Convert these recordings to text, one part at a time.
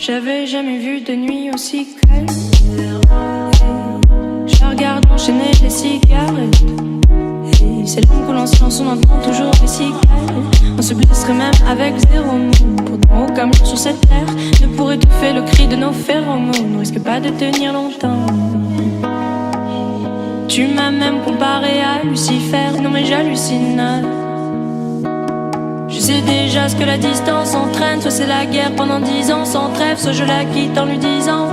J'avais jamais vu de nuit aussi calme. Je regarde enchaîner les cigarettes. Et c'est long que l'on se lance, on entend toujours les cigales. On se blesserait même avec zéro mot. Pourtant aucun mur sur cette terre ne pourrait étouffer le cri de nos phéromones. On risque pas de tenir longtemps. Tu m'as même comparé à Lucifer. Non mais j'hallucine. Je sais déjà ce que la distance entraîne. Soit c'est la guerre pendant 10 ans sans trêve, soit je la quitte en lui disant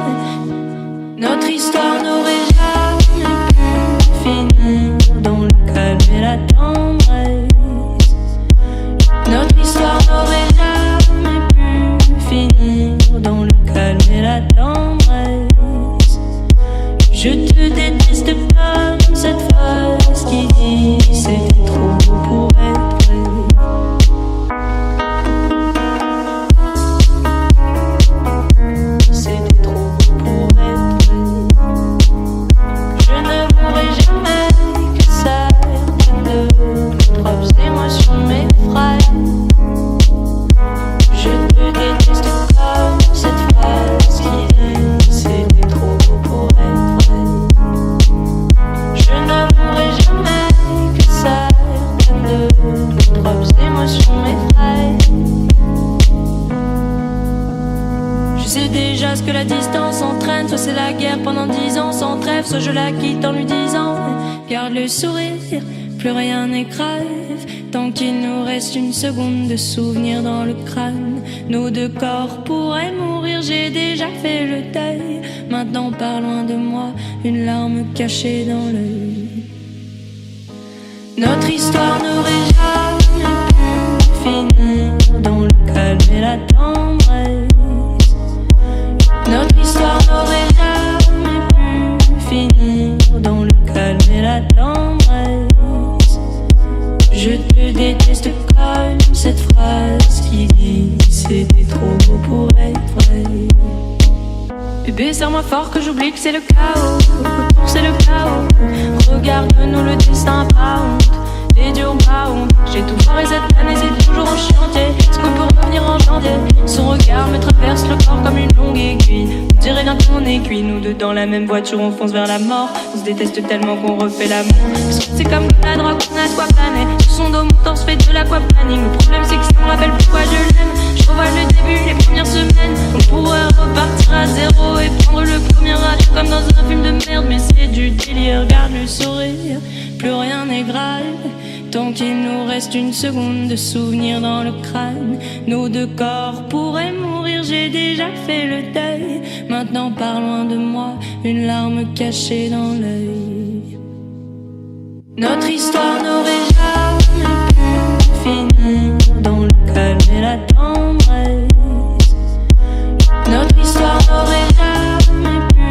notre histoire n'aurait jamais pu finir dans le calme et la tendresse. Notre histoire n'aurait jamais pu finir dans le calme et la tendresse. Je te déteste comme cette phrase qui dit c'est trop beau pour être vrai. Que la distance entraîne, soit c'est la guerre pendant 10 ans sans trêve, soit je la quitte en lui disant garde le sourire, plus rien n'est grave, tant qu'il nous reste une seconde de souvenir dans le crâne. Nos deux corps pourraient mourir, j'ai déjà fait le deuil. Maintenant pas loin de moi, une larme cachée dans l'œil. Notre histoire n'aurait jamais pu finir dans le calme et la tendresse. Notre histoire n'aurait jamais pu finir dans le calme et la tendresse. Je te déteste comme cette phrase qui dit c'était trop beau pour être vrai. Bébé, serre-moi fort que j'oublie que c'est le chaos. C'est le chaos. Regarde-nous, le destin pas honte. Les dieux ont pas honte. J'ai tout foiré cette année, c'est toujours en chantier. Est-ce qu'on peut revenir en janvier? Son regard me traverse le corps comme une longue aiguille. On dirait bien qu'on est cuit. Nous deux dans la même voiture, on fonce vers la mort. On se déteste tellement qu'on refait l'amour. Parce que c'est comme la drogue, on a de quoi planer. Sur son dos, mon torse fait de l'aquaplaning. Le problème c'est que si on rappelle pourquoi je l'aime, je revois le début, les premières semaines. On pourrait repartir à zéro et prendre le premier âge comme dans un film de merde. Mais c'est du délire, regarde le sourire. Plus rien n'est grave, tant qu'il nous reste une seconde de souvenir dans le crâne. Nos deux corps pourraient mourir, j'ai déjà fait le deuil. Maintenant pas loin de moi, une larme cachée dans l'œil. Notre histoire n'aurait jamais pu finir dans le calme et la tendresse. Notre histoire n'aurait jamais pu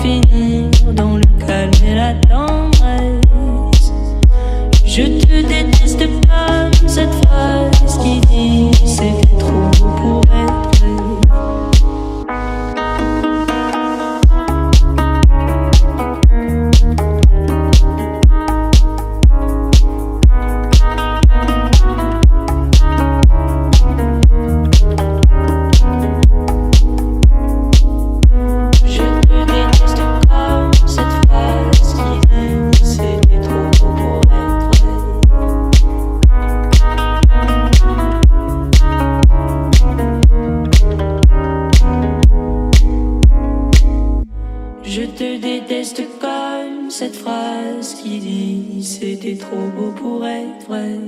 finir dans le calme et la tendresse. Je te déteste comme cette phrase qui dit c'est trop beau pour être vrai. Je te déteste comme cette phrase qui dit c'était trop beau pour être vrai.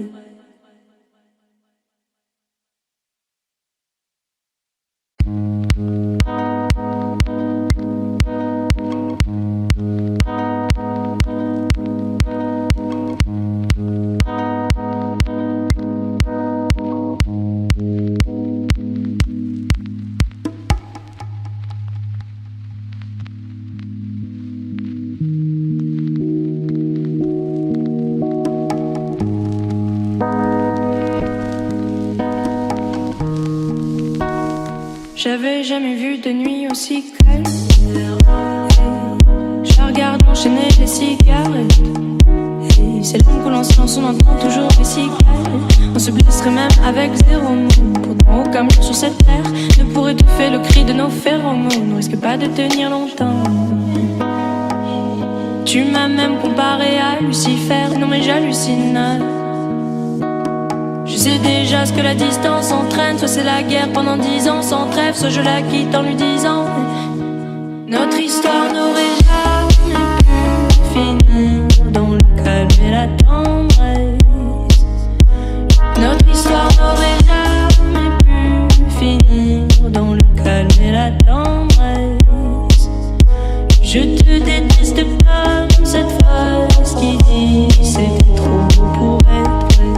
J'avais jamais vu de nuit aussi calme. Je regarde enchaîner les cigarettes. Et C'est l'homme coule en silence, on entend toujours les cigales. On se blesserait même avec 0 mot. Pourtant aucun mur sur cette terre ne pourrait étouffer le cri de nos phéromones. On risque pas de tenir longtemps. Tu m'as même comparé à Lucifer. Non mais j'hallucine. Je sais déjà ce que la distance entraîne. Soit c'est la guerre pendant 10 ans sans trêve, soit je la quitte en lui disant notre histoire n'aurait jamais pu finir dans le calme et la tendresse. Notre histoire n'aurait jamais pu finir dans le calme et la tendresse. Je te déteste comme cette phrase qui dit c'était trop beau pour être vrai.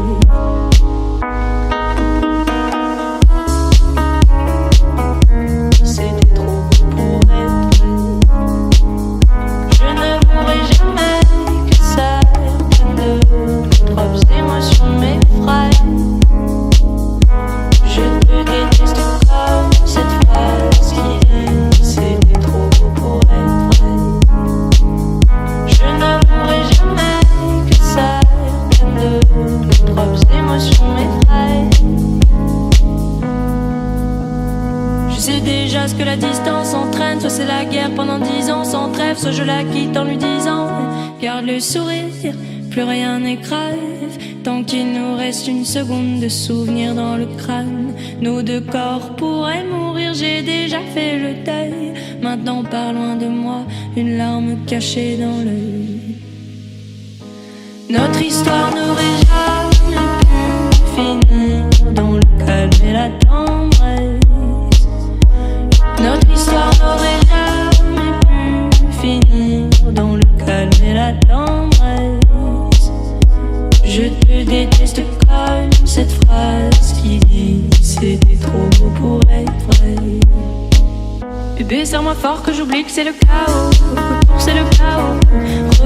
Ce que la distance entraîne, soit c'est la guerre pendant 10 ans sans trêve, soit je la quitte en lui disant garde le sourire, plus rien n'est grave, tant qu'il nous reste une seconde de souvenir dans le crâne. Nos 2 corps pourraient mourir, j'ai déjà fait le deuil. Maintenant pars loin de moi, une larme cachée dans l'œil. Notre histoire n'aurait jamais pu finir dans le calme et la tendresse. Notre histoire n'aurait jamais pu finir dans le calme et la tendresse. Je te déteste comme cette phrase qui dit c'était trop beau pour être vrai. Bébé, serre-moi fort que j'oublie que c'est le chaos. Pour c'est le chaos.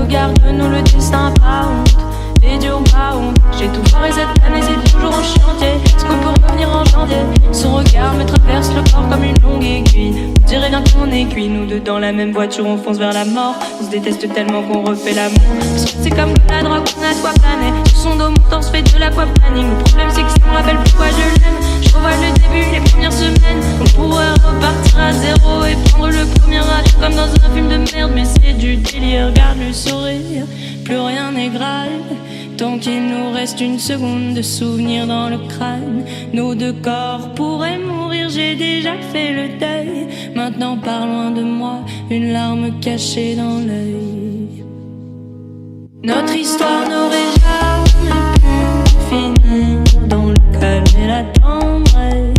Regarde-nous le destin pas honte. Et dur pas honte. J'ai tout foiré cette année, c'est toujours en chantier. Est-ce qu'on peut revenir en janvier? Son regard me traverse le corps comme une longue aiguille. On dirait bien qu'on est cuit, nous deux dans la même voiture, on fonce vers la mort. On se déteste tellement qu'on refait l'amour. C'est comme la drogue, on a soit plané. Sur son dos, mon torse fait de l'aquaplaning. Le problème c'est que ça me rappelle pourquoi je l'aime. Je revois le début, les premières semaines. On pourrait repartir à 0 et prendre le premier avion comme dans un film de merde. Mais c'est du délire, regarde le sourire. Plus rien n'est grave, tant qu'il nous reste une seconde de souvenir dans le crâne. Nos 2 corps pourraient mourir, j'ai déjà fait le deuil. Maintenant pars loin de moi, une larme cachée dans l'œil. Notre histoire n'aurait jamais pu finir dans le calme et la tendresse.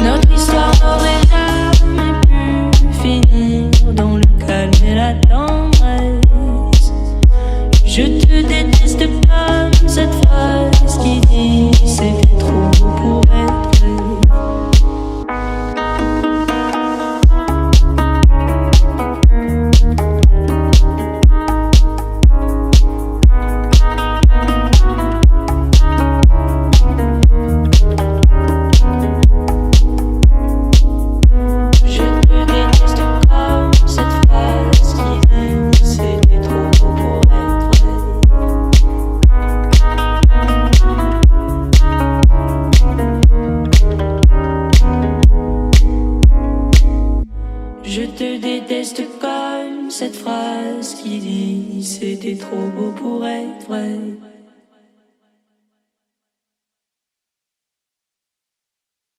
Notre histoire n'aurait jamais pu finir dans le calme et la tendresse. Je te déteste comme cette phrase qui dit c'était trop beau pour être vrai. Je te déteste comme cette phrase qui dit c'était trop beau pour être vrai.